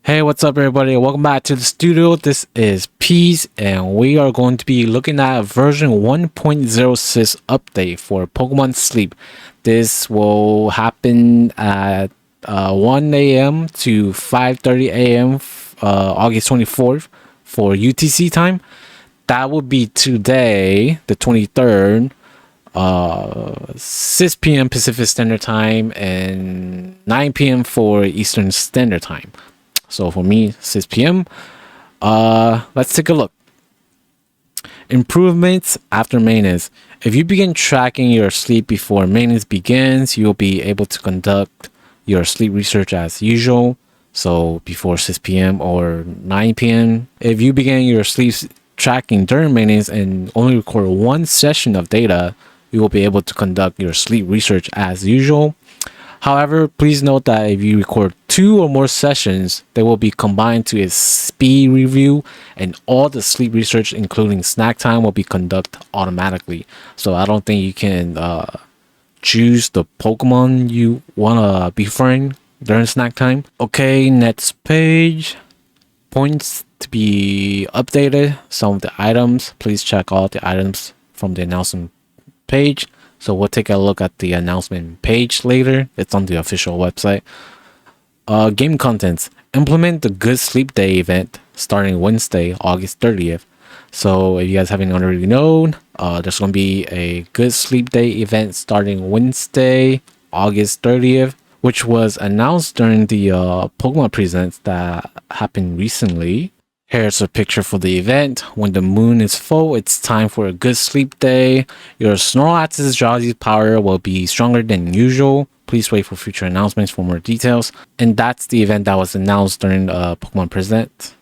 Hey, what's up, everybody? Welcome back to the studio. This is Peace, and we are going to be looking at version 1.06 update for Pokemon Sleep. This will happen at 1 a.m. to 5:30 a.m. August 24th for UTC time. That would be today, the 23rd, 6 p.m. Pacific Standard Time and 9 p.m. for Eastern Standard Time. So for me, 6 p.m. Let's take a look. Improvements after maintenance. If you begin tracking your sleep before maintenance begins, you'll be able to conduct your sleep research as usual. So before 6 p.m. or 9 p.m. If you begin your sleep tracking during maintenance and only record one session of data, you will be able to conduct your sleep research as usual. However, please note that if you record 2 or more sessions, they will be combined to a speed review, and all the sleep research, including snack time, will be conducted automatically. So I don't think you can choose the Pokemon you want to befriend during snack time. Okay, next page. Points to be updated. Some of the items. Please check all the items from the announcement page. So we'll take a look at the announcement page later. It's on the official website. Game contents. Implement the Good Sleep Day event starting Wednesday, August 30th. So if you guys haven't already known, there's going to be a Good Sleep Day event starting Wednesday, August 30th, which was announced during the Pokemon Presents that happened recently. Here's a picture for the event. When the moon is full, it's time for a good sleep day. Your Snorlax's drowsy power will be stronger than usual. Please wait for future announcements for more details. And that's the event that was announced during the Pokemon Present.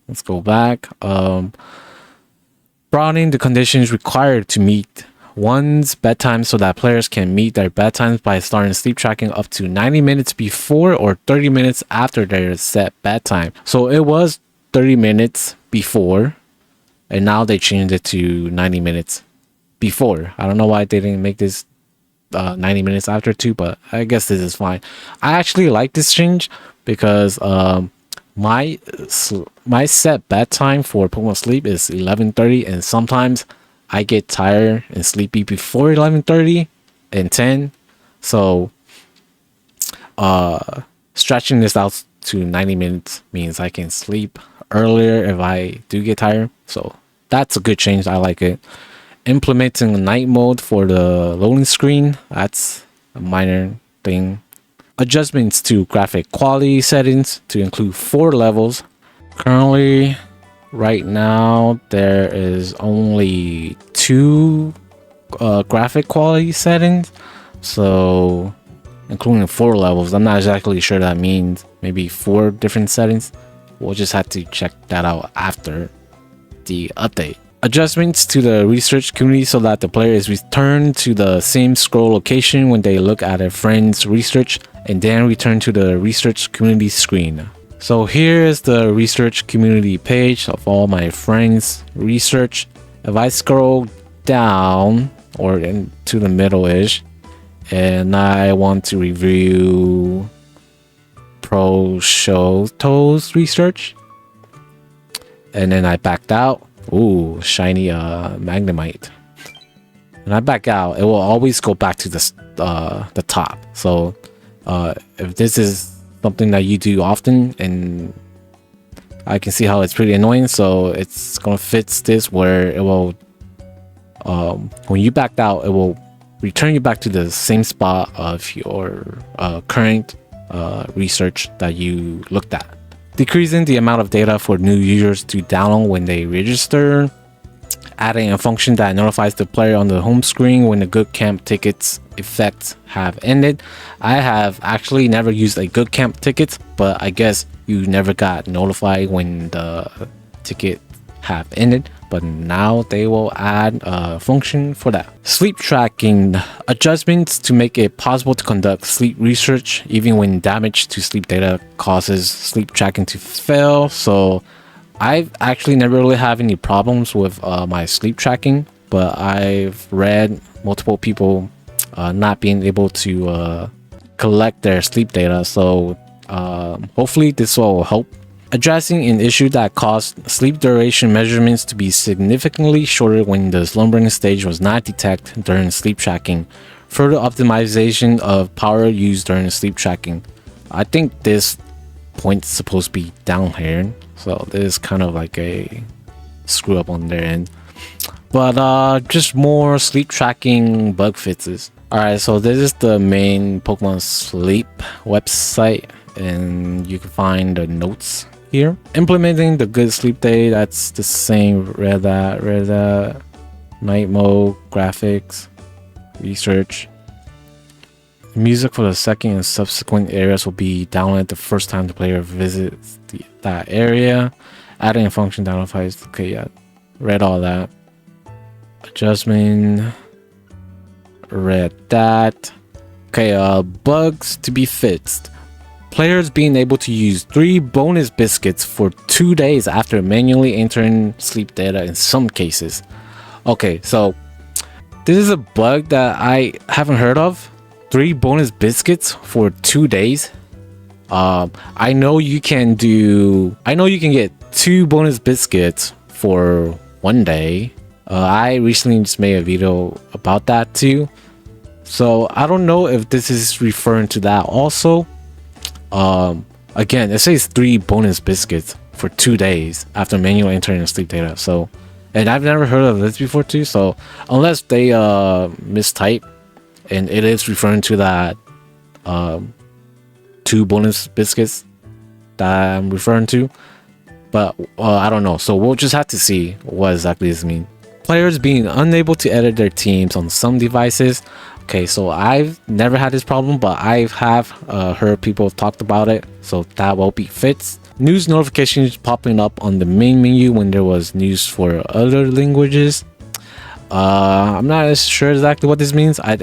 Let's go back. Broadening the conditions required to meet one's bedtime so that players can meet their bedtimes by starting sleep tracking up to 90 minutes before or 30 minutes after their set bedtime. So it was 30 minutes before, and now they changed it to 90 minutes before. I don't know why they didn't make this 90 minutes after too, but I guess this is fine. I actually like this change because my set bedtime for Pokemon Sleep is 11:30, and sometimes I get tired and sleepy before 11:30 and 10. So stretching this out to 90 minutes means I can sleep earlier if I do get tired. So that's a good change. I like it. Implementing a night mode for the loading screen. That's a minor thing. Adjustments to graphic quality settings to include 4 levels. Currently, right now, there is only 2 graphic quality settings, so including 4 levels. I'm not exactly sure that means. Maybe 4 different settings. We'll just have to check that out after the update. Adjustments to the research community so that the player is returned to the same scroll location when they look at a friend's research, and then return to the research community screen. So here is the research community page of all my friends' research. If I scroll down or into the middle-ish, and I want to review Peacethoj's research, and then I backed out. Ooh, shiny Magnemite. And I back out, it will always go back to the top. So if this is something that you do often, and I can see how it's pretty annoying, so it's gonna fix this where it will when you backed out, it will return you back to the same spot of your current research that you looked at. Decreasing the amount of data for new users to download when they register. Adding a function that notifies the player on the home screen when the good camp tickets effects have ended. I have actually never used a good camp ticket, but I guess you never got notified when the ticket have ended, but now they will add a function for that. Sleep tracking adjustments to make it possible to conduct sleep research even when damage to sleep data causes sleep tracking to fail. So I've actually never really had any problems with my sleep tracking, but I've read multiple people not being able to collect their sleep data. So Hopefully this will help addressing an issue that caused sleep duration measurements to be significantly shorter when the slumbering stage was not detected during sleep tracking. Further optimization of power used during sleep tracking. I think this point's supposed to be down here, so this is kind of like a screw up on their end. But just more sleep tracking bug fixes. Alright, so this is the main Pokemon Sleep website, and you can find the notes here. Implementing the good sleep day, that's the same. Read that. Night mode, graphics, research. Music for the second and subsequent areas will be downloaded the first time the player visits that area. Adding a function downloads. Okay, yeah, read all that. Adjustment. Read that. Okay, bugs to be fixed. Players being able to use 3 bonus biscuits for 2 days after manually entering sleep data in some cases. Okay, so this is a bug that I haven't heard of. 3 bonus biscuits for 2 days. I know you can get 2 bonus biscuits for 1 day. I recently just made a video about that too. So I don't know if this is referring to that also. Again, it says 3 bonus biscuits for 2 days after manually entering sleep data. So, and I've never heard of this before too. So unless they mistype and it is referring to that 2 bonus biscuits that I'm referring to, but I don't know. So we'll just have to see what exactly this means. Players being unable to edit their teams on some devices. Okay, so I've never had this problem, but I have heard people talked about it, so that will be fixed. News notifications popping up on the main menu when there was news for other languages. I'm not sure exactly what this means. I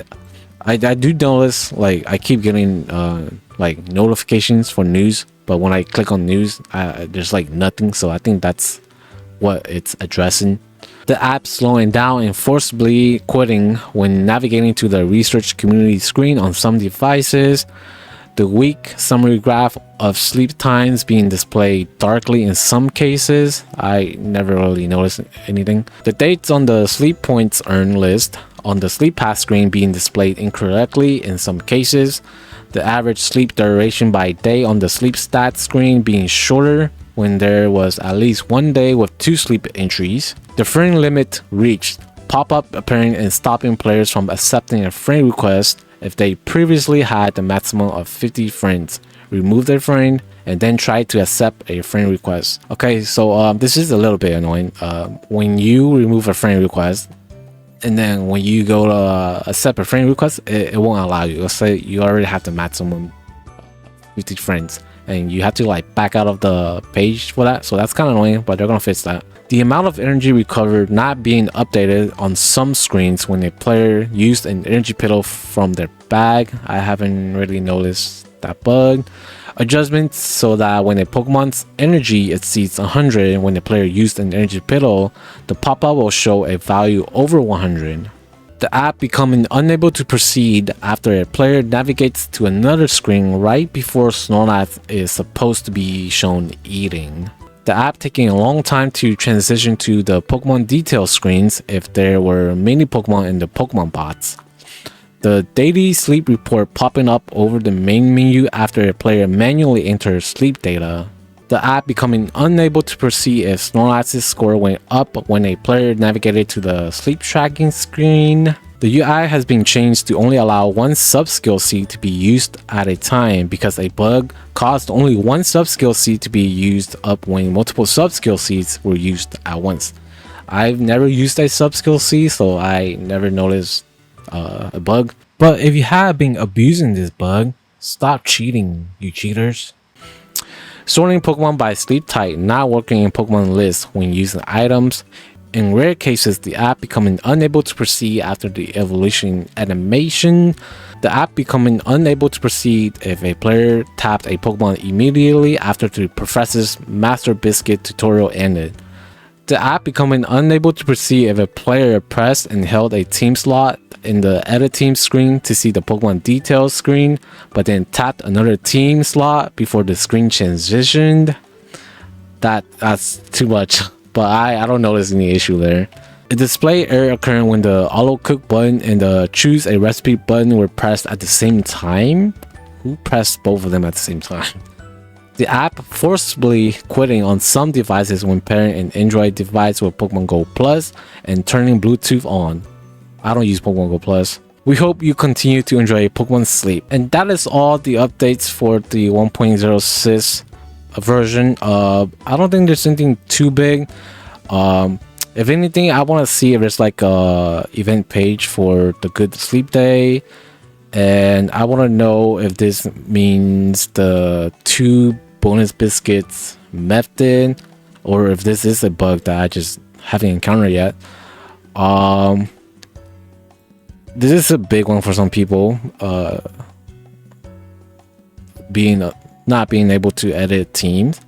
do notice, like, I keep getting like notifications for news, but when I click on news, there's like nothing. So I think that's what it's addressing. The app slowing down and forcibly quitting when navigating to the research community screen on some devices. The weak summary graph of sleep times being displayed darkly in some cases. I never really noticed anything. The dates on the sleep points earned list on the sleep path screen being displayed incorrectly in some cases. The average sleep duration by day on the sleep stats screen being shorter when there was at least 1 day with 2 sleep entries. The friend limit reached. Pop-up appearing and stopping players from accepting a friend request if they previously had the maximum of 50 friends. Remove their friend and then try to accept a friend request. Okay, so this is a little bit annoying. When you remove a friend request, and then when you go to accept a friend request, it won't allow you. Let's say you already have the maximum 50 friends, and you have to like back out of the page for that. So that's kind of annoying, but they're gonna fix that. The amount of energy recovered not being updated on some screens when a player used an energy pillow from their bag. I haven't really noticed that bug. Adjustments so that when a Pokemon's energy exceeds 100 when the player used an energy pillow, the pop-up will show a value over 100. The app becoming unable to proceed after a player navigates to another screen right before Snorlax is supposed to be shown eating. The app taking a long time to transition to the Pokemon detail screens if there were many Pokemon in the Pokemon bots. The daily sleep report popping up over the main menu after a player manually enters sleep data. The app becoming unable to perceive if Snorlax's score went up when a player navigated to the sleep tracking screen. The UI has been changed to only allow 1 sub-skill seed to be used at a time because a bug caused only 1 sub-skill seed to be used up when multiple sub-skill seeds were used at once. I've never used a sub-skill seed, so I never noticed a bug. But if you have been abusing this bug, stop cheating, you cheaters. Sorting Pokemon by sleep type not working in Pokemon lists when using items. In rare cases, the app becoming unable to proceed after the evolution animation. The app becoming unable to proceed if a player tapped a Pokemon immediately after the Professor's Master Biscuit tutorial ended. The app becoming unable to proceed if a player pressed and held a team slot in the edit team screen to see the Pokemon details screen, but then tapped another team slot before the screen transitioned. That's too much, but I don't notice any issue there. A display error occurring when the auto cook button and the choose a recipe button were pressed at the same time. Who pressed both of them at the same time? The app forcibly quitting on some devices when pairing an Android device with Pokemon Go Plus and turning Bluetooth on. I don't use Pokemon Go Plus. We hope you continue to enjoy Pokemon Sleep. And that is all the updates for the 1.06 version. I don't think there's anything too big. If anything, I want to see if there's like a event page for the Good Sleep Day. And I want to know if this means the 2 bonus biscuits method, or if this is a bug that I just haven't encountered yet. This is a big one for some people, not being able to edit teams.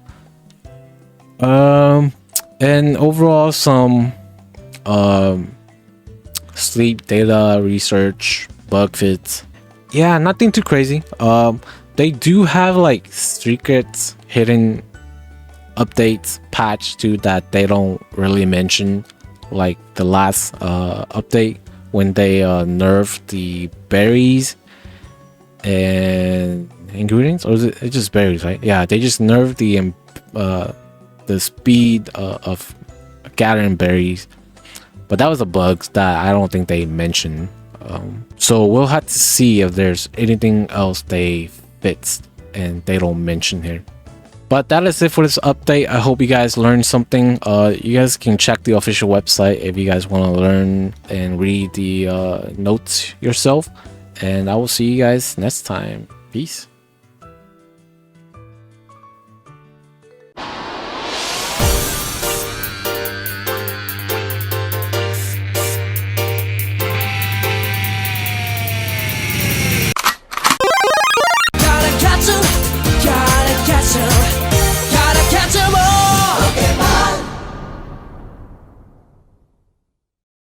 And overall, some sleep data research bug fits. Yeah, nothing too crazy. They do have like secret hidden updates patch too that they don't really mention, like the last update when they nerfed the berries and ingredients, or is it just berries, right? Yeah, they just nerfed the speed of gathering berries, but that was a bug that I don't think they mentioned. So we'll have to see if there's anything else they fixed and they don't mention here. But that is it for this update. I hope you guys learned something. You guys can check the official website if you guys want to learn and read the notes yourself. And I will see you guys next time. Peace.